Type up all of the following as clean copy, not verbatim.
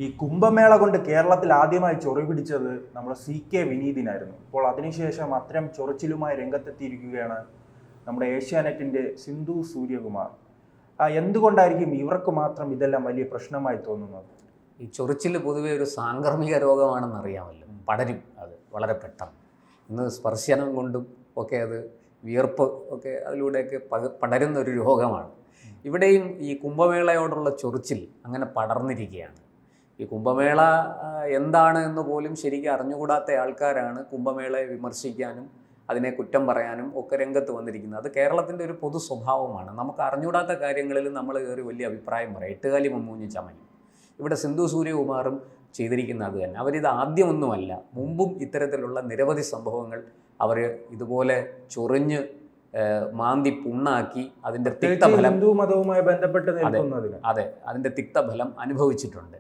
ഈ കുംഭമേള കൊണ്ട് കേരളത്തിൽ ആദ്യമായി ചൊറി പിടിച്ചത് നമ്മുടെ CK വിനീതിനായിരുന്നു. ഇപ്പോൾ അതിനുശേഷം അത്തരം ചൊറിച്ചിലുമായി രംഗത്തെത്തിയിരിക്കുകയാണ് നമ്മുടെ ഏഷ്യാനെറ്റിന്റെ സിന്ധു സൂര്യകുമാർ. എന്തുകൊണ്ടായിരിക്കും ഇവർക്ക് മാത്രം ഇതെല്ലാം വലിയ പ്രശ്നമായി തോന്നുന്നത്? ഈ ചൊറിച്ചിൽ പൊതുവെ ഒരു സാംക്രമിക രോഗമാണെന്ന് അറിയാമല്ലോ. പടരും അത് വളരെ പെട്ടെന്ന്. ഇന്ന് സ്പർശനം കൊണ്ടും ഒക്കെ അത് വിയർപ്പ് ഒക്കെ അതിലൂടെയൊക്കെ പടരുന്ന ഒരു രോഗമാണ്. ഇവിടെയും ഈ കുംഭമേളയോടുള്ള ചൊറിച്ചിൽ അങ്ങനെ പടർന്നിരിക്കുകയാണ്. ഈ കുംഭമേള എന്താണ് എന്ന് പോലും ശരിക്കും അറിഞ്ഞുകൂടാത്ത ആൾക്കാരാണ് കുംഭമേളയെ വിമർശിക്കാനും അതിനെ കുറ്റം പറയാനും ഒക്കെ രംഗത്ത് വന്നിരിക്കുന്നത്. അത് കേരളത്തിൻ്റെ ഒരു പൊതു സ്വഭാവമാണ്. നമുക്ക് അറിഞ്ഞുകൂടാത്ത കാര്യങ്ങളിൽ നമ്മൾ കയറി വലിയ അഭിപ്രായം പറയാം. എട്ടുകാലി മമ്മൂഞ്ഞ് ചമഞ്ഞു. ഇവിടെ സിന്ധു സൂര്യകുമാറും ചെയ്തിരിക്കുന്ന അത് തന്നെ. അവരിത് ആദ്യമൊന്നുമല്ല, മുമ്പും ഇത്തരത്തിലുള്ള നിരവധി സംഭവങ്ങൾ അവർ ഇതുപോലെ ചൊറിഞ്ഞ് മാന്തി പുണ്ണാക്കി അതിൻ്റെ തിക്തഫലം ഹിന്ദു മതവുമായി ബന്ധപ്പെട്ട് അതെ അതിൻ്റെ തിക്തഫലം അനുഭവിച്ചിട്ടുണ്ട്.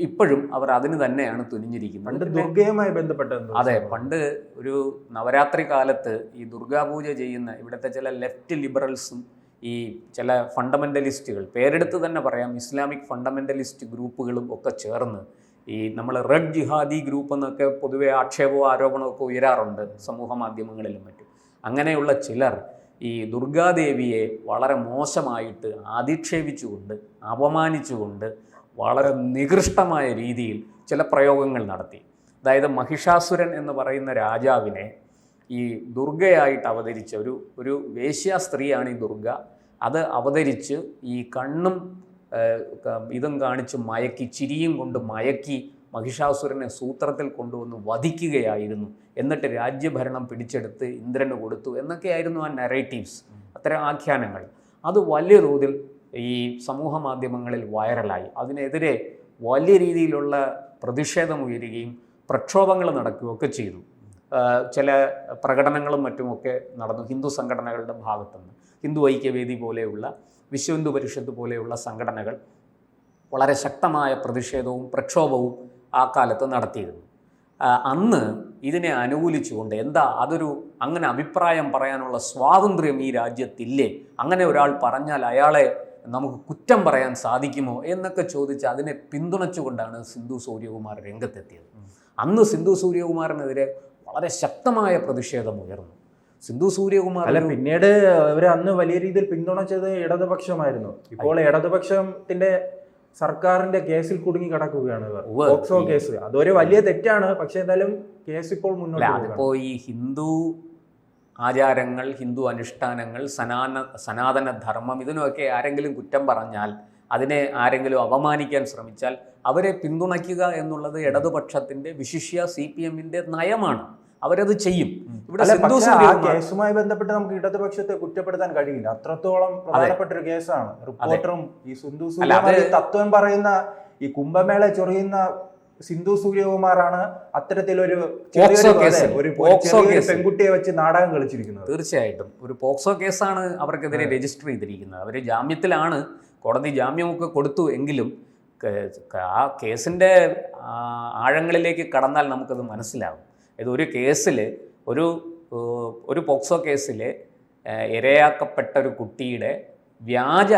ഇപ്പോഴും അവർ അതിന് തന്നെയാണ് തുനിഞ്ഞിരിക്കുന്നത്. ദുർഗയുമായി ബന്ധപ്പെട്ടത് അതെ, പണ്ട് ഒരു നവരാത്രി കാലത്ത് ഈ ദുർഗാപൂജ ചെയ്യുന്ന ഇവിടുത്തെ ചില ലെഫ്റ്റ് ലിബറൽസും ഈ ചില ഫണ്ടമെൻ്റലിസ്റ്റുകൾ, പേരെടുത്ത് തന്നെ പറയാം, ഇസ്ലാമിക് ഫണ്ടമെൻ്റലിസ്റ്റ് ഗ്രൂപ്പുകളും ഒക്കെ ചേർന്ന് ഈ നമ്മൾ റെഡ് ജിഹാദി ഗ്രൂപ്പ് എന്നൊക്കെ പൊതുവെ ആക്ഷേപവും ആരോപണവും ഒക്കെ ഉയരാറുണ്ട് സമൂഹ മാധ്യമങ്ങളിലും മറ്റും. അങ്ങനെയുള്ള ചിലർ ഈ ദുർഗാദേവിയെ വളരെ മോശമായിട്ട് അധിക്ഷേപിച്ചുകൊണ്ട് അപമാനിച്ചുകൊണ്ട് വളരെ നികൃഷ്ടമായ രീതിയിൽ ചില പ്രയോഗങ്ങൾ നടത്തി. അതായത് മഹിഷാസുരൻ എന്ന് പറയുന്ന രാജാവിനെ ഈ ദുർഗയായിട്ട് അവതരിച്ച ഒരു വേശ്യാ സ്ത്രീയാണ് ഈ ദുർഗ. അത് അവതരിച്ച് ഈ കണ്ണും ഇതും കാണിച്ച് മയക്കി, ചിരിയും കൊണ്ട് മയക്കി മഹിഷാസുരനെ സൂത്രത്തിൽ കൊണ്ടുവന്ന് വധിക്കുകയായിരുന്നു. എന്നിട്ട് രാജ്യഭരണം പിടിച്ചെടുത്ത് ഇന്ദ്രന് കൊടുത്തു എന്നൊക്കെയായിരുന്നു ആ നറേറ്റീവ്സ്, അത്തരം ആഖ്യാനങ്ങൾ. അത് വലിയ തോതിൽ ഈ സമൂഹ മാധ്യമങ്ങളിൽ വൈറലായി. അതിനെതിരെ വലിയ രീതിയിലുള്ള പ്രതിഷേധം ഉയരുകയും പ്രക്ഷോഭങ്ങൾ നടക്കുകയൊക്കെ ചെയ്തു. ചില പ്രകടനങ്ങളും മറ്റുമൊക്കെ നടന്നു ഹിന്ദു സംഘടനകളുടെ ഭാഗത്തുനിന്ന്. ഹിന്ദു ഐക്യവേദി പോലെയുള്ള, വിശ്വ ഹിന്ദു പരിഷത്ത് പോലെയുള്ള സംഘടനകൾ വളരെ ശക്തമായ പ്രതിഷേധവും പ്രക്ഷോഭവും ആ കാലത്ത് നടത്തിയിരുന്നു. അന്ന് ഇതിനെ അനുകൂലിച്ചുകൊണ്ട് അങ്ങനെ അഭിപ്രായം പറയാനുള്ള സ്വാതന്ത്ര്യം ഈ രാജ്യത്തില്ലേ, അങ്ങനെ ഒരാൾ പറഞ്ഞാൽ അയാളെ നമുക്ക് കുറ്റം പറയാൻ സാധിക്കുമോ എന്നൊക്കെ ചോദിച്ച് അതിനെ പിന്തുണച്ചുകൊണ്ടാണ് സിന്ധു സൂര്യകുമാർ രംഗത്തെത്തിയത്. അന്ന് സിന്ധു സൂര്യകുമാറിനെതിരെ വളരെ ശക്തമായ പ്രതിഷേധം ഉയർന്നു. സിന്ധു സൂര്യകുമാർ പിന്നീട് ഇവർ അന്ന് വലിയ രീതിയിൽ പിന്തുണച്ചത് ഇടതുപക്ഷമായിരുന്നു. ഇപ്പോൾ ഇടതുപക്ഷത്തിന്റെ സർക്കാരിന്റെ കേസിൽ കുടുങ്ങി കിടക്കുകയാണ് പോക്സോ കേസ്. അതൊരു വലിയ തെറ്റാണ്, പക്ഷെ എന്തായാലും കേസ് ഇപ്പോൾ മുന്നോട്ട്. അതിപ്പോ ഈ ഹിന്ദു ആചാരങ്ങൾ, ഹിന്ദു അനുഷ്ഠാനങ്ങൾ, സനാതന ധർമ്മം, ഇതിനൊക്കെ ആരെങ്കിലും കുറ്റം പറഞ്ഞാൽ, അതിനെ ആരെങ്കിലും അപമാനിക്കാൻ ശ്രമിച്ചാൽ അവരെ പിന്തുണയ്ക്കുക എന്നുള്ളത് ഇടതുപക്ഷത്തിന്റെ, വിശിഷ്യ CPM-ന്റെ നയമാണ്. അവരത് ചെയ്യും. ഇവിടെ കേസുമായി ബന്ധപ്പെട്ട് നമുക്ക് ഇടതുപക്ഷത്തെ കുറ്റപ്പെടുത്താൻ കഴിയില്ല. അത്രത്തോളം പ്രധാനപ്പെട്ട ഒരു കേസാണ്. റിപ്പോർട്ടറും ഈ സിന്ധു സൂര്യകുമാർ തത്വം പറയുന്ന, ഈ കുംഭമേള ചൊറിയുന്ന സിന്ധു സൂര്യകുമാറാണ് അത്തരത്തിലൊരു പെൺകുട്ടിയെ വെച്ച് നാടകം കളിച്ചിരിക്കുന്നത്. തീർച്ചയായിട്ടും ഒരു പോക്സോ കേസാണ് അവർക്കെതിരെ രജിസ്റ്റർ ചെയ്തിരിക്കുന്നത്. അവർ ജാമ്യത്തിലാണ്, കോടതി ജാമ്യമൊക്കെ കൊടുത്തു. എങ്കിലും ആ കേസിൻ്റെ ആഴങ്ങളിലേക്ക് കടന്നാൽ നമുക്കത് മനസ്സിലാവും. ഒരു കേസിൽ, ഒരു പോക്സോ കേസിൽ ഇരയാക്കപ്പെട്ട ഒരു കുട്ടിയുടെ വ്യാജ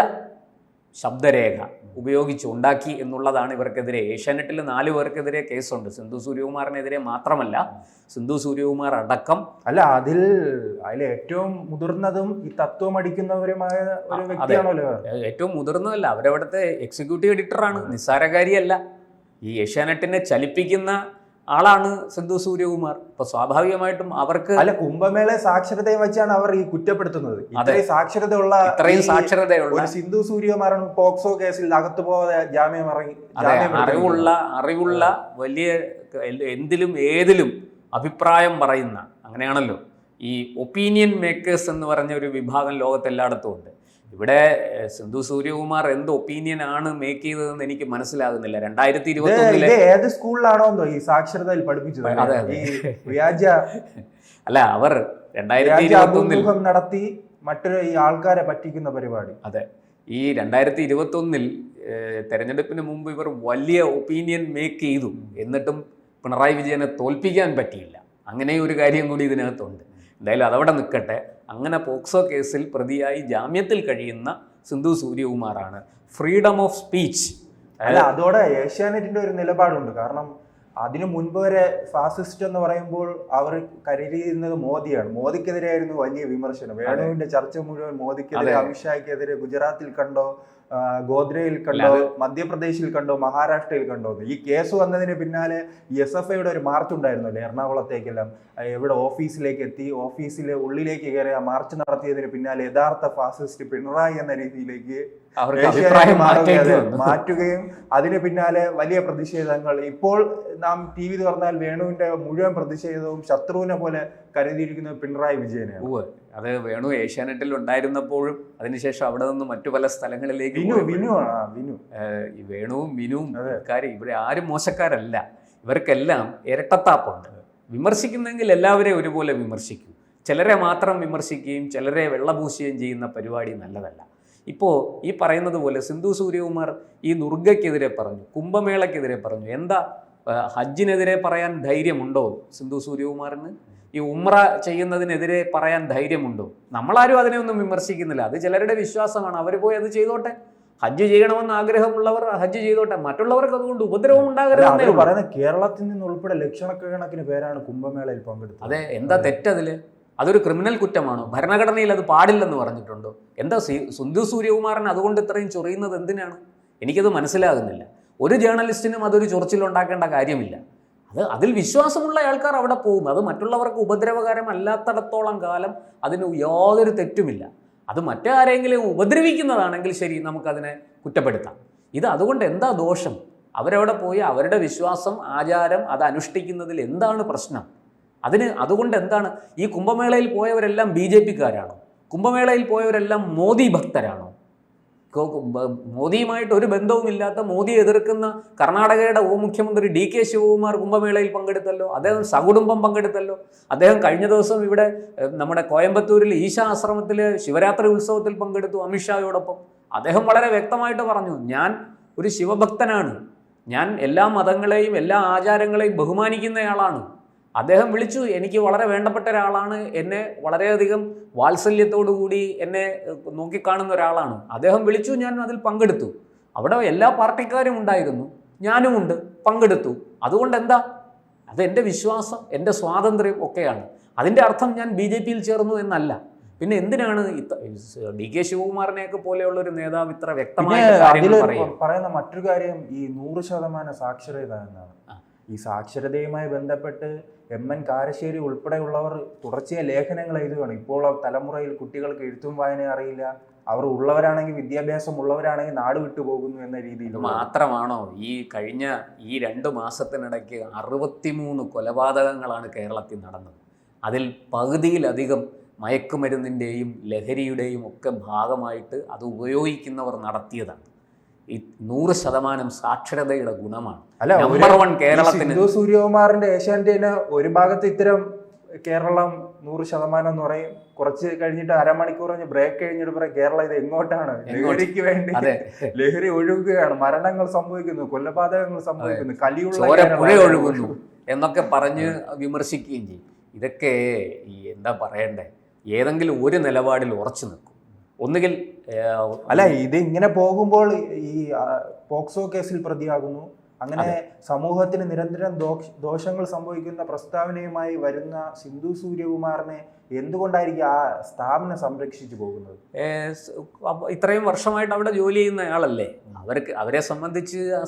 ശബ്ദരേഖ ഉപയോഗിച്ച് ഉണ്ടാക്കി എന്നുള്ളതാണ് ഇവർക്കെതിരെ. ഏഷ്യാനെറ്റിൽ 4 പേർക്കെതിരെ കേസുണ്ട്. സിന്ധു സൂര്യകുമാറിനെതിരെ മാത്രമല്ല, സിന്ധു സൂര്യകുമാർ അടക്കം. അതിൽ ഏറ്റവും മുതിർന്നതും ഈ തത്വം അടിക്കുന്നവരുമായ ഒരു വ്യക്തിയാണല്ലോ. ഏറ്റവും മുതിർന്നതല്ല, അവരവിടുത്തെ എക്സിക്യൂട്ടീവ് എഡിറ്ററാണ്, നിസ്സാരകാരിയല്ല. ഈ ഏഷ്യാനെറ്റിനെ ചലിപ്പിക്കുന്ന ആളാണ് സിന്ധു സൂര്യകുമാർ. ഇപ്പൊ സ്വാഭാവികമായിട്ടും അവർക്ക് കുംഭമേള സാക്ഷരതയെ വെച്ചാണ് അവർ ഈ കുറ്റപ്പെടുത്തുന്നത്. ഇത്രയും സാക്ഷരതയുള്ള സിന്ധു സൂര്യകുമാറാണ് പോക്സോ കേസിൽ അകത്തു പോകാതെ ജാമ്യം ഇറങ്ങി. അറിവുള്ള വലിയ എന്തിലും ഏതിലും അഭിപ്രായം പറയുന്ന, അങ്ങനെയാണല്ലോ ഈ ഒപ്പീനിയൻ മേക്കേഴ്സ് എന്ന് പറഞ്ഞ ഒരു വിഭാഗം ലോകത്തെല്ലായിടത്തും ഉണ്ട്. ഇവിടെ സിന്ധു സൂര്യകുമാർ എന്ത് ഒപ്പീനിയൻ ആണ് മേക്ക് ചെയ്തതെന്ന് എനിക്ക് മനസ്സിലാകുന്നില്ല. 2021 ഏത് സ്കൂളിലാണോ ഈ സാക്ഷരതയിൽ പഠിപ്പിച്ചത്? അല്ല, അവർ 2021 നടത്തി മറ്റൊരു ഈ ആൾക്കാരെ പറ്റിക്കുന്ന പരിപാടി. അതെ, ഈ 2021 തെരഞ്ഞെടുപ്പിന് മുമ്പ് ഇവർ വലിയ ഒപ്പീനിയൻ മേക്ക് ചെയ്തു. എന്നിട്ടും പിണറായി വിജയനെ തോൽപ്പിക്കാൻ പറ്റിയില്ല. അങ്ങനെ ഒരു കാര്യം കൂടി ഇതിനകത്തുണ്ട്. എന്തായാലും അതവിടെ നിൽക്കട്ടെ. അങ്ങനെ പോക്സോ കേസിൽ പ്രതിയായി ജാമ്യത്തിൽ കഴിയുന്ന സിന്ധു സൂര്യകുമാറാണ് ഫ്രീഡം ഓഫ് സ്പീച്ച് അല്ല, അതോടെ ഏഷ്യാനെറ്റിന്റെ ഒരു നിലപാടുണ്ട്. കാരണം അതിനു മുൻപ് വരെ ഫാസിസ്റ്റ് എന്ന് പറയുമ്പോൾ അവർ കരുതിയിരുന്നത് മോദിയാണ്. മോദിക്കെതിരെയായിരുന്നു വലിയ വിമർശനം. വേണുവിന്റെ ചർച്ച മുഴുവൻ മോദിക്കെതിരെ, അമിത്ഷായ്ക്കെതിരെ. ഗുജറാത്തിൽ കണ്ടോ, ഗോദ്രയിൽ കണ്ടോ, മധ്യപ്രദേശിൽ കണ്ടോ, മഹാരാഷ്ട്രയിൽ കണ്ടോ. ഈ കേസ് വന്നതിന് പിന്നാലെ SFIയുടെ ഒരു മാർച്ച് ഉണ്ടായിരുന്നല്ലോ എറണാകുളത്തേക്കെല്ലാം. എവിടെ ഓഫീസിലേക്ക് എത്തി, ഓഫീസിലെ ഉള്ളിലേക്ക് കയറി ആ മാർച്ച് നടത്തിയതിന് പിന്നാലെ യഥാർത്ഥ ഫാസിസ്റ്റ് പിണറായി എന്ന രീതിയിലേക്ക് മാറ്റുകയും അതിന് പിന്നാലെ വലിയ പ്രതിഷേധങ്ങൾ. ഇപ്പോൾ നാം TV തുറന്നാൽ വേണുവിന്റെ മുഴുവൻ പ്രതിഷേധവും ശത്രുവിനെ പോലെ കരുതിയിരിക്കുന്നത് പിണറായി വിജയനാണ്. അത് വേണു ഏഷ്യാനെറ്റിൽ ഉണ്ടായിരുന്നപ്പോഴും അതിനുശേഷം അവിടെ നിന്ന് മറ്റു പല സ്ഥലങ്ങളിലേക്ക് ഈ വേണുവും വിനുവും കാര്യം ഇവിടെ ആരും മോശക്കാരല്ല. ഇവർക്കെല്ലാം ഇരട്ടത്താപ്പുണ്ട്. വിമർശിക്കുന്നെങ്കിൽ എല്ലാവരെയും ഒരുപോലെ വിമർശിക്കൂ. ചിലരെ മാത്രം വിമർശിക്കുകയും ചിലരെ വെള്ളപൂശുകയും ചെയ്യുന്ന പരിപാടി നല്ലതല്ല. ഇപ്പോൾ ഈ പറയുന്നത് പോലെ സിന്ധു സൂര്യകുമാർ ഈ ദുർഗയ്ക്കെതിരെ പറഞ്ഞു, കുംഭമേളയ്ക്കെതിരെ പറഞ്ഞു. എന്താ ഹജ്ജിനെതിരെ പറയാൻ ധൈര്യമുണ്ടോ സിന്ധു സൂര്യകുമാറിന്? ഈ ഉംറ ചെയ്യുന്നതിനെതിരെ പറയാൻ ധൈര്യമുണ്ടോ? നമ്മളാരും അതിനെ ഒന്നും വിമർശിക്കുന്നില്ല. അത് ചിലരുടെ വിശ്വാസമാണ്. അവർ പോയി അത് ചെയ്തോട്ടെ. ഹജ്ജ് ചെയ്യണമെന്ന് ആഗ്രഹമുള്ളവർ ഹജ്ജ് ചെയ്തോട്ടെ. മറ്റുള്ളവർക്ക് അതുകൊണ്ട് ഉപദ്രവം ഉണ്ടാകരുതെന്നേ പറയുന്നത്. കേരളത്തിൽ നിന്ന് ഉൾപ്പെടെ ലക്ഷക്കണക്കിന് പേരാണ് കുംഭമേളയിൽ പങ്കെടുത്തത്. അതെ, എന്താ തെറ്റതില്? അതൊരു ക്രിമിനൽ കുറ്റമാണോ? ഭരണഘടനയിൽ അത് പാടില്ലെന്ന് പറഞ്ഞിട്ടുണ്ടോ? എന്താ സിന്ധു സൂര്യകുമാരൻ അതുകൊണ്ട് ഇത്രയും ചൊറിയുന്നത് എന്തിനാണ്? എനിക്കത് മനസ്സിലാകുന്നില്ല. ഒരു ജേർണലിസ്റ്റിനും അതൊരു ചൊറിച്ചിലുണ്ടാക്കേണ്ട കാര്യമില്ല. അതിൽ വിശ്വാസമുള്ള ആൾക്കാർ അവിടെ പോകും. അത് മറ്റുള്ളവർക്ക് ഉപദ്രവകരമല്ലാത്തിടത്തോളം കാലം അതിന് യാതൊരു തെറ്റുമില്ല. അത് മറ്റാരെങ്കിലും ഉപദ്രവിക്കുന്നതാണെങ്കിൽ ശരി, നമുക്കതിനെ കുറ്റപ്പെടുത്താം. ഇത് അതുകൊണ്ട് എന്താ ദോഷം? അവരവിടെ പോയി അവരുടെ വിശ്വാസം, ആചാരം അത് അനുഷ്ഠിക്കുന്നതിൽ എന്താണ് പ്രശ്നം? അതുകൊണ്ട് എന്താണ്? ഈ കുംഭമേളയിൽ പോയവരെല്ലാം BJPക്കാരാണോ? കുംഭമേളയിൽ പോയവരെല്ലാം മോദി ഭക്തരാണോ? മോദിയുമായിട്ട് ഒരു ബന്ധവുമില്ലാത്ത, മോദിയെ എതിർക്കുന്ന കർണാടകയുടെ ഉപമുഖ്യമന്ത്രി DK ശിവകുമാർ കുംഭമേളയിൽ പങ്കെടുത്തല്ലോ. അദ്ദേഹം സകുടുംബം പങ്കെടുത്തല്ലോ. അദ്ദേഹം കഴിഞ്ഞ ദിവസം ഇവിടെ നമ്മുടെ കോയമ്പത്തൂരിൽ ഈശാ ആശ്രമത്തിൽ ശിവരാത്രി ഉത്സവത്തിൽ പങ്കെടുത്തു അമിത്ഷായോടൊപ്പം. അദ്ദേഹം വളരെ വ്യക്തമായിട്ട് പറഞ്ഞു, ഞാൻ ഒരു ശിവഭക്തനാണ്, ഞാൻ എല്ലാ മതങ്ങളെയും എല്ലാ ആചാരങ്ങളെയും ബഹുമാനിക്കുന്നയാളാണ്. അദ്ദേഹം വിളിച്ചു, എനിക്ക് വളരെ വേണ്ടപ്പെട്ട ഒരാളാണ്, എന്നെ വളരെയധികം വാത്സല്യത്തോടു കൂടി എന്നെ നോക്കിക്കാണുന്ന ഒരാളാണ്. അദ്ദേഹം വിളിച്ചു, ഞാൻ അതിൽ പങ്കെടുത്തു. അവിടെ എല്ലാ പാർട്ടിക്കാരും ഉണ്ടായിരുന്നു, ഞാനുമുണ്ട്, പങ്കെടുത്തു. അതുകൊണ്ട് എന്താ? അത് എൻ്റെ വിശ്വാസം, എൻ്റെ സ്വാതന്ത്ര്യം ഒക്കെയാണ്. അതിൻ്റെ അർത്ഥം ഞാൻ BJPയിൽ ചേർന്നു എന്നല്ല. പിന്നെ എന്തിനാണ് DK ശിവകുമാറിനെയൊക്കെ പോലെയുള്ള ഒരു നേതാവ് ഇത്ര വ്യക്തമായ പറയുന്ന മറ്റൊരു കാര്യം ഈ 100% സാക്ഷരത എന്നാണ്. ഈ സാക്ഷരതയുമായി ബന്ധപ്പെട്ട് MN കാരശ്ശേരി ഉൾപ്പെടെയുള്ളവർ തുടർച്ചയായ ലേഖനങ്ങൾ എഴുതുകയാണ്. ഇപ്പോൾ തലമുറയിൽ കുട്ടികൾക്ക് എഴുത്തും വായന അറിയില്ല. അവർ ഉള്ളവരാണെങ്കിൽ, വിദ്യാഭ്യാസം ഉള്ളവരാണെങ്കിൽ നാട് വിട്ടു പോകുന്നു എന്ന രീതിയിൽ മാത്രമാണോ ഈ കഴിഞ്ഞ 2 മാസത്തിനിടയ്ക്ക് 63 കൊലപാതകങ്ങളാണ് കേരളത്തിൽ നടന്നത്. അതിൽ പകുതിയിലധികം മയക്കുമരുന്നിൻ്റെയും ലഹരിയുടെയും ഒക്കെ ഭാഗമായിട്ട് അത് ഉപയോഗിക്കുന്നവർ നടത്തിയതാണ്. ഈ 100% സാക്ഷരതയുടെ ഗുണമാണ്. നമ്പർ 1 കേരളത്തിന്. സിന്ധു സൂര്യകുമാറിന്റെ ഏഷ്യാനെറ്റിന് ഒരു ഭാഗത്ത് ഇത്തരം കേരളം 100% എന്ന് പറയും, കുറച്ച് കഴിഞ്ഞിട്ട് അരമണിക്കൂർ കഴിഞ്ഞ് ബ്രേക്ക് കഴിഞ്ഞിട്ട് പറയും കേരളം ഇത് എങ്ങോട്ടാണ്, ലഹരിക്ക് വേണ്ടി ലഹരി ഒഴുകുകയാണ്, മരണങ്ങൾ സംഭവിക്കുന്നു, കൊലപാതകങ്ങൾ സംഭവിക്കുന്നു, കലിയുള്ള ഒഴുകുന്നു എന്നൊക്കെ പറഞ്ഞ് വിമർശിക്കുകയും ചെയ്യും. ഇതൊക്കെ ഈ എന്താ പറയണ്ടേ, ഏതെങ്കിലും ഒരു നിലപാടിൽ ഉറച്ചു നിൽക്കും. ഒന്നുകിൽ അല്ല, ഇത് ഇങ്ങനെ പോകുമ്പോൾ ഈ പോക്സോ കേസിൽ പ്രതിയാകുന്നു. അങ്ങനെ സമൂഹത്തിന് നിരന്തരം ദോഷങ്ങൾ സംഭവിക്കുന്ന പ്രസ്താവനയുമായി വരുന്ന സിന്ധു സൂര്യകുമാറിനെ എന്തുകൊണ്ടായിരിക്കും ആ സ്ഥാപനം സംരക്ഷിച്ചു പോകുന്നത്? ഇത്രയും വർഷമായിട്ട് അവിടെ ജോലി ചെയ്യുന്ന ആളല്ലേ. അവരെ സംബന്ധിച്ച് ആ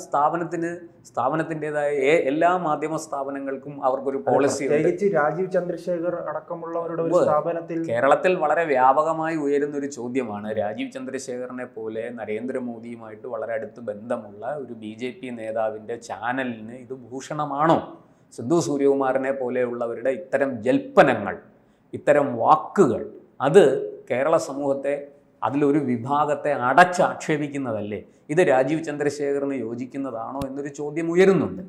സ്ഥാപനത്തിൻ്റെതായ എല്ലാ മാധ്യമ സ്ഥാപനങ്ങൾക്കും അവർക്കൊരു പോളിസി. പ്രത്യേകിച്ച് രാജീവ് ചന്ദ്രശേഖർ അടക്കമുള്ളവരുടെ ഒരു സ്ഥാപനത്തിൽ കേരളത്തിൽ വളരെ വ്യാപകമായി ഉയരുന്ന ഒരു ചോദ്യമാണ്. രാജീവ് ചന്ദ്രശേഖറിനെ പോലെ നരേന്ദ്രമോദിയുമായിട്ട് വളരെ അടുത്ത് ബന്ധമുള്ള ഒരു BJP നേതാവിൻ്റെ ചാനലിന് ഇത് ഭൂഷണമാണോ? സിന്ധു സൂര്യകുമാറിനെ പോലെയുള്ളവരുടെ ഇത്തരം ജൽപ്പനങ്ങൾ, ഇത്തരം വാക്കുകൾ, അത് കേരള സമൂഹത്തെ, അതിലൊരു വിഭാഗത്തെ അടച്ചാക്ഷേപിക്കുന്നതല്ലേ? ഇത് രാജീവ് ചന്ദ്രശേഖറിന് യോജിക്കുന്നതാണോ എന്നൊരു ചോദ്യം ഉയരുന്നുണ്ട്.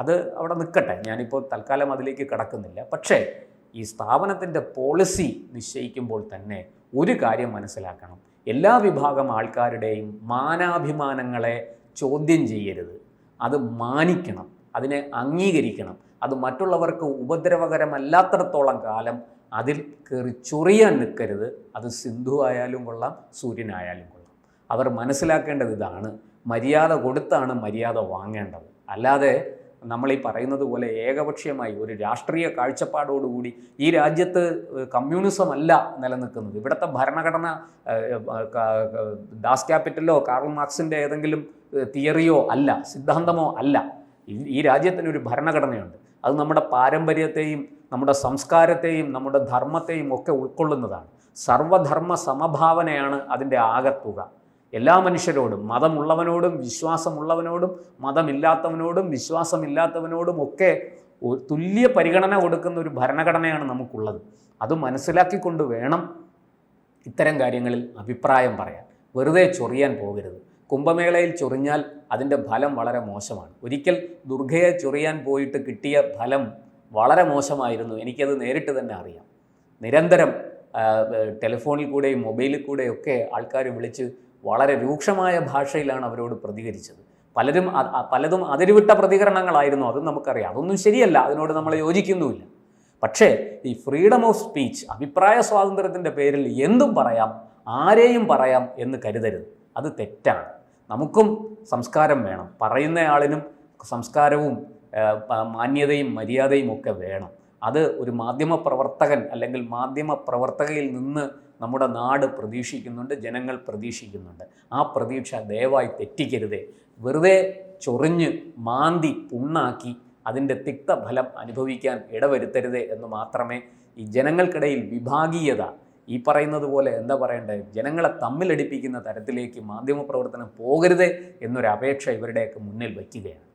അത് അവിടെ നിൽക്കട്ടെ, ഞാനിപ്പോൾ തൽക്കാലം അതിലേക്ക് കടക്കുന്നില്ല. പക്ഷേ ഈ സ്ഥാപനത്തിൻ്റെ പോളിസി നിശ്ചയിക്കുമ്പോൾ തന്നെ ഒരു കാര്യം മനസ്സിലാക്കണം. എല്ലാ വിഭാഗം ആൾക്കാരുടെയും മാനാഭിമാനങ്ങളെ ചോദ്യം ചെയ്യരുത്. അത് മാനിക്കണം, അതിനെ അംഗീകരിക്കണം. അത് മറ്റുള്ളവർക്ക് ഉപദ്രവകരമല്ലാത്തിടത്തോളം കാലം അതിൽ കയറി ചൊറിയാൻ നിൽക്കരുത്. അത് സിന്ധു ആയാലും കൊള്ളാം, സൂര്യനായാലും കൊള്ളാം. അവർ മനസ്സിലാക്കേണ്ടത് ഇതാണ്. മര്യാദ കൊടുത്താണ് മര്യാദ വാങ്ങേണ്ടത്. അല്ലാതെ നമ്മൾ ഈ പറയുന്നത് പോലെ ഏകപക്ഷീയമായി ഒരു രാഷ്ട്രീയ കാഴ്ചപ്പാടോടുകൂടി ഈ രാജ്യത്ത് കമ്മ്യൂണിസം അല്ല നിലനിൽക്കുന്നത്. ഇവിടുത്തെ ഭരണഘടന ദാസ് ക്യാപിറ്റലോ കാർൾ മാർക്സിൻ്റെ ഏതെങ്കിലും തിയറിയോ അല്ല, സിദ്ധാന്തമോ അല്ല. ഈ രാജ്യത്തിനൊരു ഭരണഘടനയുണ്ട്. അത് നമ്മുടെ പാരമ്പര്യത്തെയും നമ്മുടെ സംസ്കാരത്തെയും നമ്മുടെ ധർമ്മത്തെയും ഒക്കെ ഉൾക്കൊള്ളുന്നതാണ്. സർവധർമ്മ സമഭാവനയാണ് അതിൻ്റെ ആകത്തുക. എല്ലാ മനുഷ്യരോടും, മതമുള്ളവനോടും വിശ്വാസമുള്ളവനോടും മതമില്ലാത്തവനോടും വിശ്വാസമില്ലാത്തവനോടും ഒക്കെ തുല്യ പരിഗണന കൊടുക്കുന്ന ഒരു ഭരണഘടനയാണ് നമുക്കുള്ളത്. അത് മനസ്സിലാക്കിക്കൊണ്ട് വേണം ഇത്തരം കാര്യങ്ങളിൽ അഭിപ്രായം പറയാൻ. വെറുതെ ചൊറിയാൻ പോകരുത്. കുംഭമേളയിൽ ചൊറിഞ്ഞാൽ അതിൻ്റെ ഫലം വളരെ മോശമാണ്. ഒരിക്കൽ ദുർഗയെ ചൊറിയാൻ പോയിട്ട് കിട്ടിയ ഫലം വളരെ മോശമായിരുന്നു. എനിക്കത് നേരിട്ട് തന്നെ അറിയാം. നിരന്തരം ടെലിഫോണിൽ കൂടെയും മൊബൈലിൽ കൂടെയൊക്കെ ആൾക്കാർ വിളിച്ച് വളരെ രൂക്ഷമായ ഭാഷയിലാണ് അവരോട് പ്രതികരിച്ചത്. പലതും അതിരുവിട്ട പ്രതികരണങ്ങളായിരുന്നു, അതും നമുക്കറിയാം. അതൊന്നും ശരിയല്ല, അതിനോട് നമ്മൾ യോജിക്കുന്നുമില്ല. പക്ഷേ ഈ ഫ്രീഡം ഓഫ് സ്പീച്ച്, അഭിപ്രായ സ്വാതന്ത്ര്യത്തിൻ്റെ പേരിൽ എന്തും പറയാം, ആരെയും പറയാം എന്ന് കരുതരുത്. അത് തെറ്റാണ്. നമുക്കും സംസ്കാരം വേണം. പറയുന്നയാളിനും സംസ്കാരവും മാന്യതയും മര്യാദയും ഒക്കെ വേണം. അത് ഒരു മാധ്യമപ്രവർത്തകൻ അല്ലെങ്കിൽ മാധ്യമപ്രവർത്തകയിൽ നിന്ന് നമ്മുടെ നാട് പ്രതീക്ഷിക്കുന്നുണ്ട്, ജനങ്ങൾ പ്രതീക്ഷിക്കുന്നുണ്ട്. ആ പ്രതീക്ഷ ദയവായി തെറ്റിക്കരുതേ. വെറുതെ ചൊറിഞ്ഞ് മാന്തി പുണ്ണാക്കി അതിൻ്റെ തിക്തഫലം അനുഭവിക്കാൻ ഇടവരുത്തരുതേ എന്ന് മാത്രമേ ഈ ജനങ്ങൾക്കിടയിൽ വിഭാഗീയത, ഈ പറയുന്നത് പോലെ എന്താ പറയേണ്ടത്, ജനങ്ങളെ തമ്മിലടിപ്പിക്കുന്ന തരത്തിലേക്ക് മാധ്യമപ്രവർത്തനം പോകരുതേ എന്നൊരപേക്ഷ ഇവരുടെയൊക്കെ മുന്നിൽ വയ്ക്കുകയാണ്.